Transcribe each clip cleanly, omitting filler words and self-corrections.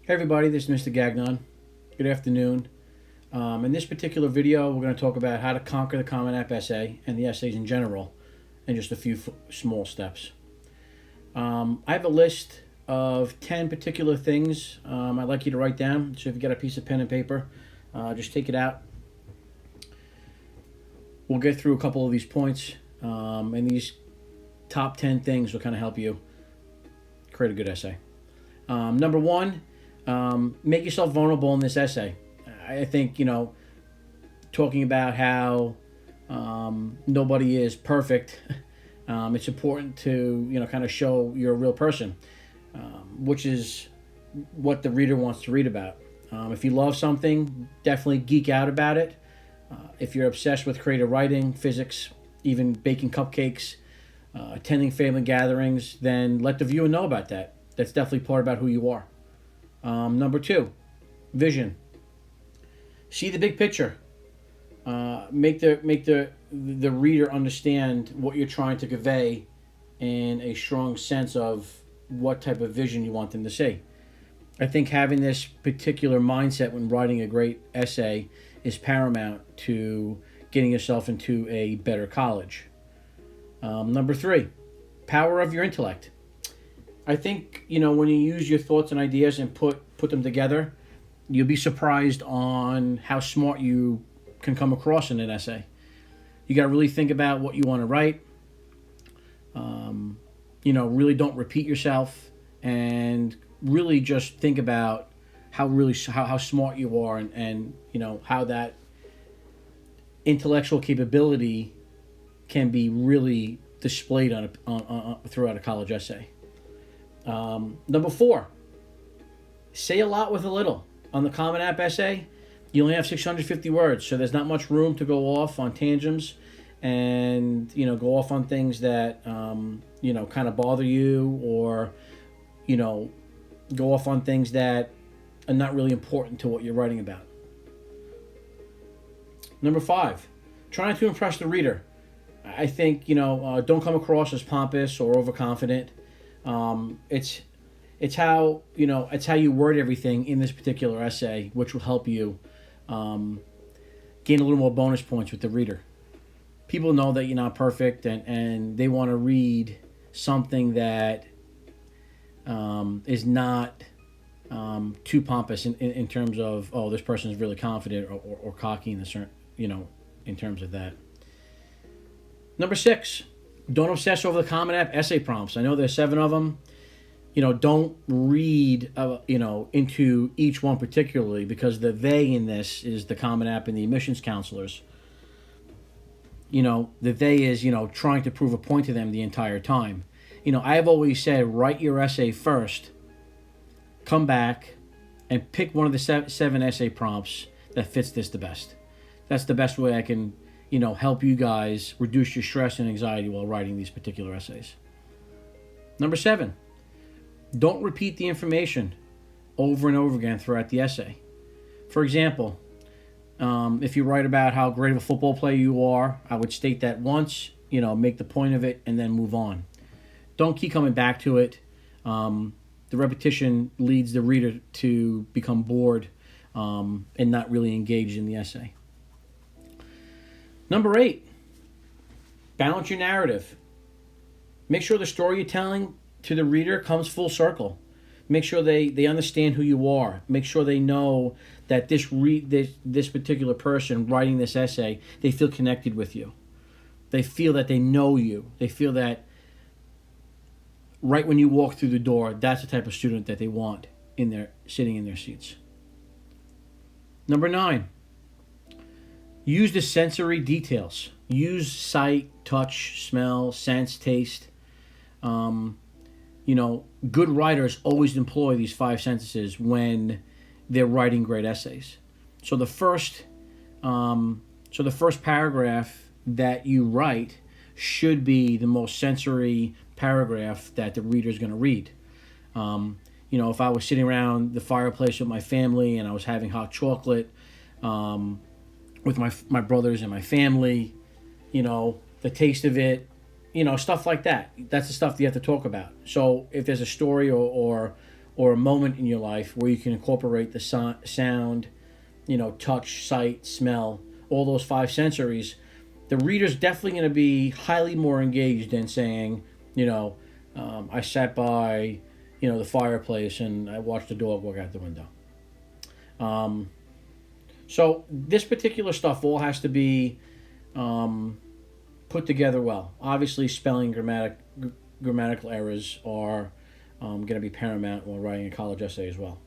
Hey everybody, this is Mr. Gagnon. Good afternoon. In this particular video, we're going to talk about how to conquer the Common App essay and the essays in general in just a few small steps. I have a list of 10 particular things I'd like you to write down. So if you got a piece of pen and paper, just take it out. We'll get through a couple of these points, and these top 10 things will kind of help you create a good essay. Number one, make yourself vulnerable in this essay. I think, talking about how nobody is perfect, it's important to, kind of show you're a real person, which is what the reader wants to read about. If you love something, definitely geek out about it. If you're obsessed with creative writing, physics, even baking cupcakes, attending family gatherings, then let the viewer know about that. That's definitely part about who you are. Number two, vision. See the big picture. Make the reader understand what you're trying to convey and a strong sense of what type of vision you want them to see. I think having this particular mindset when writing a great essay is paramount to getting yourself into a better college. Number three, power of your intellect. I think, when you use your thoughts and ideas and put them together, you'll be surprised on how smart you can come across in an essay. You got to really think about what you want to write. Really don't repeat yourself, and really just think about how smart you are, and how that intellectual capability can be really displayed on throughout a college essay. Number four, say a lot with a little. On the Common App essay, you only have 650 words, so there's not much room to go off on tangents and, go off on things that, kind of bother you, or, go off on things that are not really important to what you're writing about. Number five, trying to impress the reader. I think, don't come across as pompous or overconfident. It's how you word everything in this particular essay, which will help you gain a little more bonus points with the reader. People know that you're not perfect, and they want to read something that is not too pompous in terms of, oh, this person is really confident or cocky in a certain, in terms of that. Number six, don't obsess over the Common App essay prompts. I know there's 7 of them. Don't read, into each one particularly, because the they in this is the Common App and the admissions counselors. The they is, trying to prove a point to them the entire time. I've always said, write your essay first, come back, and pick one of the 7 essay prompts that fits this the best. That's the best way I can, help you guys reduce your stress and anxiety while writing these particular essays. Number 7. Don't repeat the information over and over again throughout the essay. For example, if you write about how great of a football player you are, I would state that once, make the point of it, and then move on. Don't keep coming back to it. The repetition leads the reader to become bored and not really engaged in the essay. Number 8, balance your narrative. Make sure the story you're telling to the reader comes full circle. Make sure they understand who you are. Make sure they know that this particular person writing this essay, they feel connected with you. They feel that they know you. They feel that right when you walk through the door, that's the type of student that they want sitting in their seats. Number 9, use the sensory details. Use sight, touch, smell, sense, taste. Good writers always employ these 5 senses when they're writing great essays. So the first paragraph that you write should be the most sensory paragraph that the reader is going to read. If I was sitting around the fireplace with my family and I was having hot chocolate with my brothers and my family, the taste of it, stuff like that. That's the stuff that you have to talk about. So if there's a story or or a moment in your life where you can incorporate the sound, touch, sight, smell, all those five sensories, the reader's definitely going to be highly more engaged than saying, I sat by, the fireplace and I watched the dog walk out the window. So this particular stuff all has to be put together well. Obviously, spelling, grammatical errors are going to be paramount while writing a college essay as well.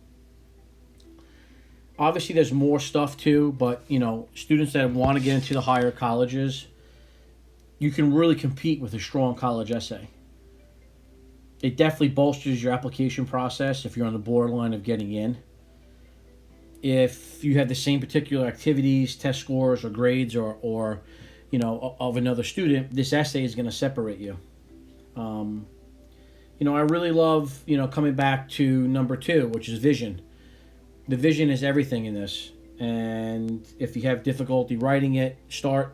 Obviously, there's more stuff too, but students that want to get into the higher colleges, you can really compete with a strong college essay. It definitely bolsters your application process if you're on the borderline of getting in. If you have the same particular activities, test scores, or grades, or of another student, this essay is going to separate you. I really love, coming back to number 2, which is vision. The vision is everything in this. And if you have difficulty writing it, start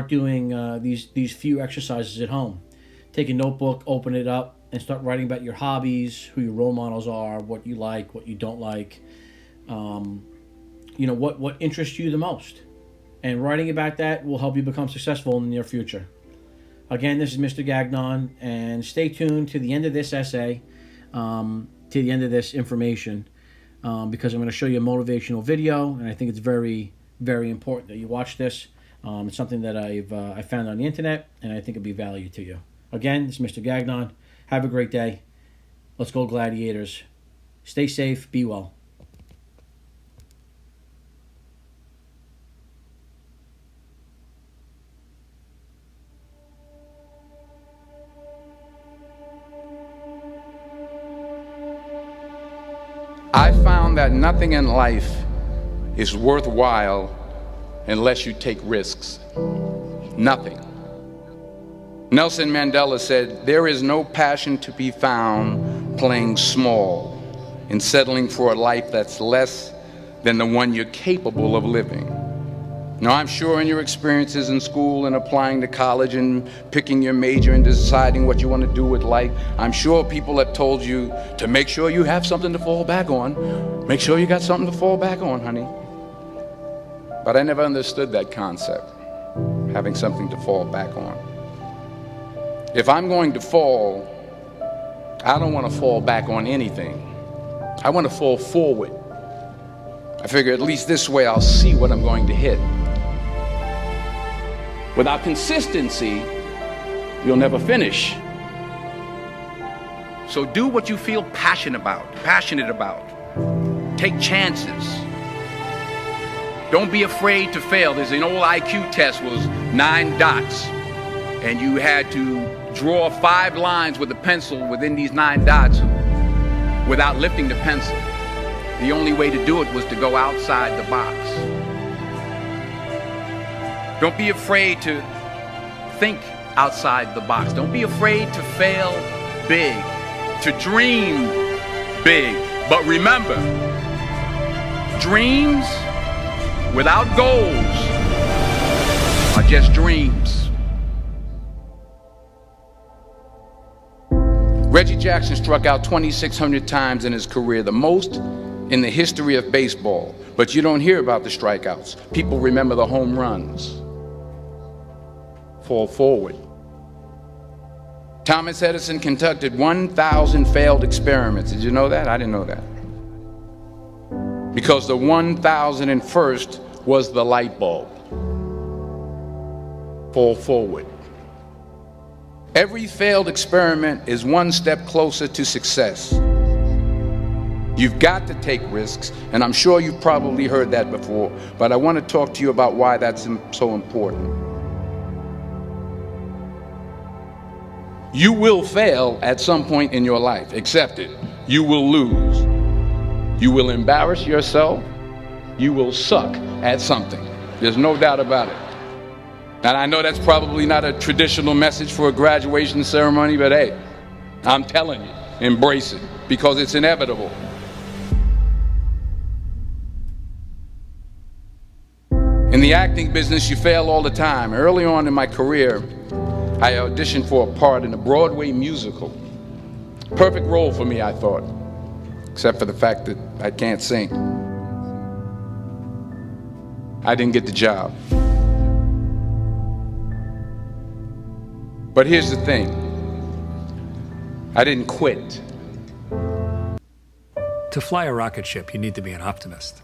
doing these few exercises at home. Take a notebook, open it up, and start writing about your hobbies, who your role models are, what you like, what you don't like, what interests you the most. And writing about that will help you become successful in the near future. Again, this is Mr. Gagnon, and stay tuned to the end of this essay, to the end of this information, because I'm going to show you a motivational video, and I think it's very, very important that you watch this. It's something that I found on the internet, and I think it'll be of value to you. Again, this is Mr. Gagnon. Have a great day. Let's go Gladiators. Stay safe. Be well. I found that nothing in life is worthwhile unless you take risks. Nothing. Nelson Mandela said, "There is no passion to be found playing small and settling for a life that's less than the one you're capable of living." Now, I'm sure in your experiences in school and applying to college and picking your major and deciding what you want to do with life, I'm sure people have told you to make sure you have something to fall back on. Make sure you got something to fall back on, honey. But I never understood that concept, having something to fall back on. If I'm going to fall, I don't want to fall back on anything. I want to fall forward. I figure at least this way I'll see what I'm going to hit. Without consistency, you'll never finish. So do what you feel passionate about. Take chances. Don't be afraid to fail. There's an old IQ test, was 9 dots, and you had to draw 5 lines with a pencil within these 9 dots without lifting the pencil. The only way to do it was to go outside the box. Don't be afraid to think outside the box. Don't be afraid to fail big, to dream big. But remember, dreams without goals are just dreams. Reggie Jackson struck out 2,600 times in his career, the most in the history of baseball. But you don't hear about the strikeouts. People remember the home runs. Fall forward. Thomas Edison conducted 1,000 failed experiments. Did you know that? I didn't know that. Because the 1,001st was the light bulb. Fall forward. Every failed experiment is one step closer to success. You've got to take risks, and I'm sure you've probably heard that before, but I want to talk to you about why that's so important. You will fail at some point in your life. Accept it. You will lose. You will embarrass yourself. You will suck at something. There's no doubt about it. And I know that's probably not a traditional message for a graduation ceremony, but hey, I'm telling you, embrace it, because it's inevitable. In the acting business, you fail all the time. Early on in my career, I auditioned for a part in a Broadway musical. Perfect role for me, I thought. except for the fact that I can't sing. I didn't get the job. But here's the thing. I didn't quit. To fly a rocket ship, you need to be an optimist.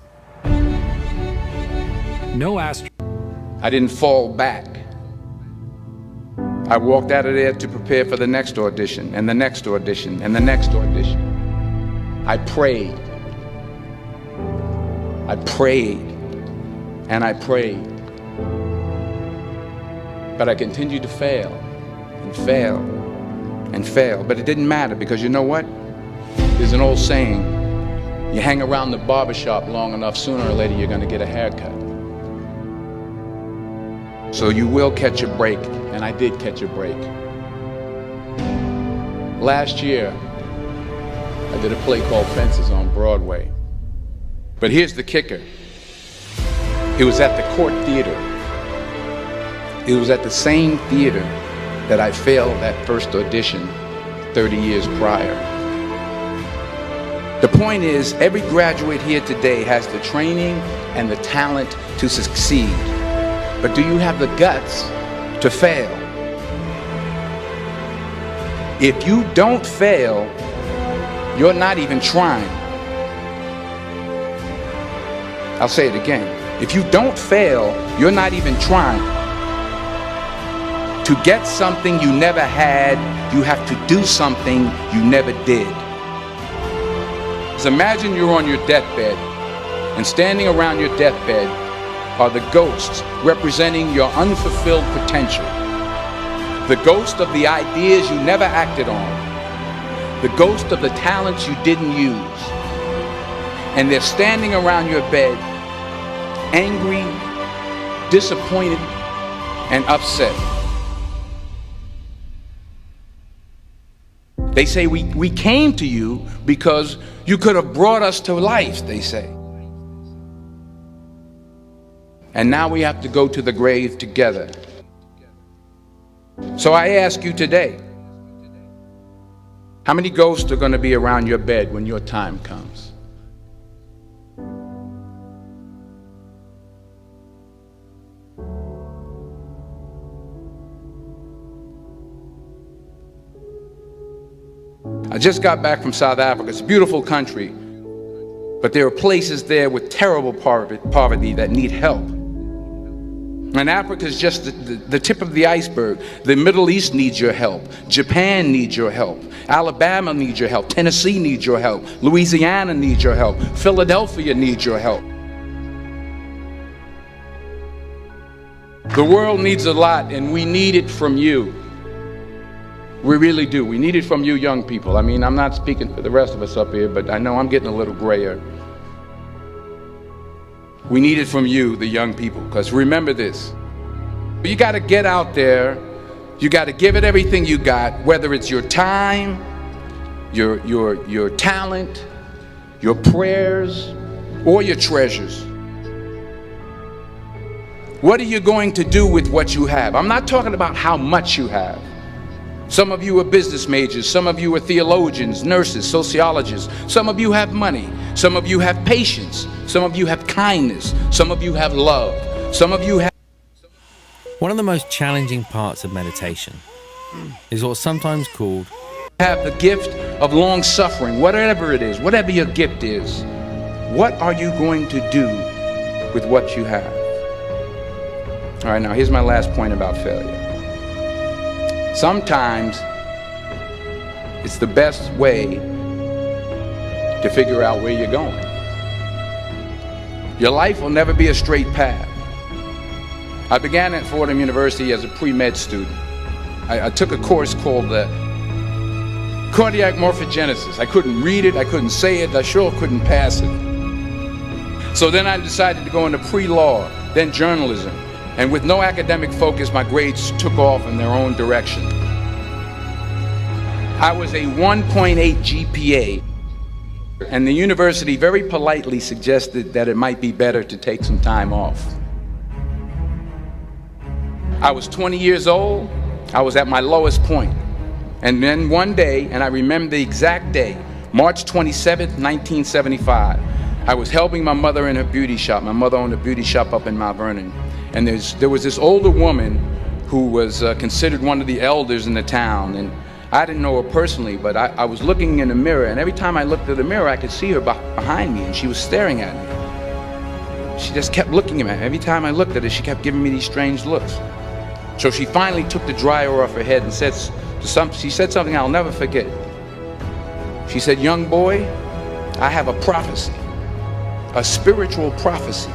No I didn't fall back. I walked out of there to prepare for the next audition, and the next audition, and the next audition. I prayed. I prayed. And I prayed. But I continued to fail, and fail, and fail. But it didn't matter, because you know what? There's an old saying, you hang around the barbershop long enough, sooner or later you're going to get a haircut. So you will catch a break, and I did catch a break. Last year, I did a play called Fences on Broadway. But here's the kicker. It was at the Court Theater. It was at the same theater that I failed that first audition 30 years prior. The point is, every graduate here today has the training and the talent to succeed. But do you have the guts to fail? If you don't fail, you're not even trying. I'll say it again. If you don't fail, you're not even trying. To get something you never had, you have to do something you never did. So imagine you're on your deathbed, and standing around your deathbed are the ghosts representing your unfulfilled potential. The ghost of the ideas you never acted on. The ghost of the talents you didn't use. And they're standing around your bed, angry, disappointed, and upset. They say, we came to you because you could have brought us to life, they say. And now we have to go to the grave together. So I ask you today, how many ghosts are going to be around your bed when your time comes? I just got back from South Africa. It's a beautiful country, but there are places there with terrible poverty that need help. And Africa is just the tip of the iceberg. The Middle East needs your help. Japan needs your help. Alabama needs your help. Tennessee needs your help. Louisiana needs your help. Philadelphia needs your help. The world needs a lot, and we need it from you. We really do. We need it from you young people. I mean, I'm not speaking for the rest of us up here, but I know I'm getting a little grayer. We need it from you, the young people, because remember this. You got to get out there. You got to give it everything you got, whether it's your time, your talent, your prayers, or your treasures. What are you going to do with what you have? I'm not talking about how much you have. Some of you are business majors, some of you are theologians, nurses, sociologists. Some of you have money, some of you have patience, some of you have kindness, some of you have love, some of you have... One of the most challenging parts of meditation is what's sometimes called... have the gift of long suffering, whatever it is, whatever your gift is. What are you going to do with what you have? All right, now here's my last point about failure. Sometimes it's the best way to figure out where you're going. Your life will never be a straight path. I began at Fordham University as a pre-med student. I took a course called cardiac morphogenesis. I couldn't read it, I couldn't say it, I sure couldn't pass it. So then I decided to go into pre-law, then journalism. And with no academic focus, my grades took off in their own direction. I was a 1.8 GPA, and the university very politely suggested that it might be better to take some time off. I was 20 years old, I was at my lowest point. And then one day, and I remember the exact day, March 27th, 1975. I was helping my mother in her beauty shop. My mother owned a beauty shop up in Mount Vernon. And there was this older woman who was considered one of the elders in the town. And I didn't know her personally, but I was looking in the mirror, and every time I looked at the mirror, I could see her behind me, and she was staring at me. She just kept looking at me. Every time I looked at her, she kept giving me these strange looks. So she finally took the dryer off her head and she said something I'll never forget. She said, "Young boy, I have a prophecy, a spiritual prophecy."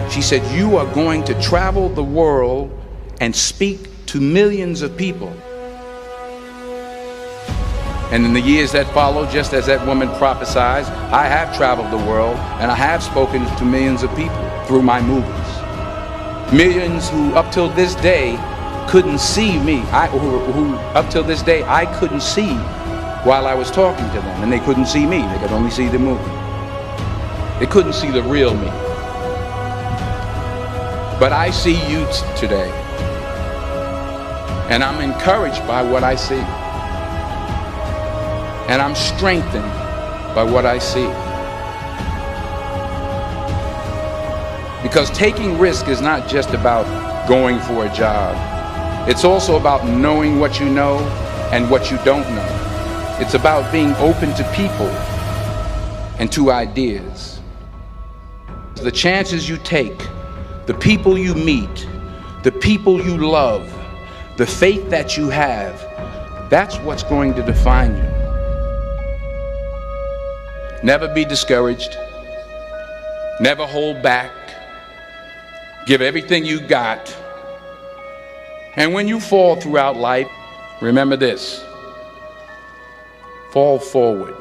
She said, "You are going to travel the world and speak to millions of people." And in the years that followed, just as that woman prophesied, I have traveled the world and I have spoken to millions of people through my movies. Millions who up till this day couldn't see me, who up till this day I couldn't see while I was talking to them, and they couldn't see me, they could only see the movie. They couldn't see the real me. But I see you today, and I'm encouraged by what I see. And I'm strengthened by what I see. Because taking risk is not just about going for a job. It's also about knowing what you know and what you don't know. It's about being open to people and to ideas. The chances you take, the people you meet, the people you love, the faith that you have, that's what's going to define you. Never be discouraged. Never hold back. Give everything you got. And when you fall throughout life, remember this: fall forward.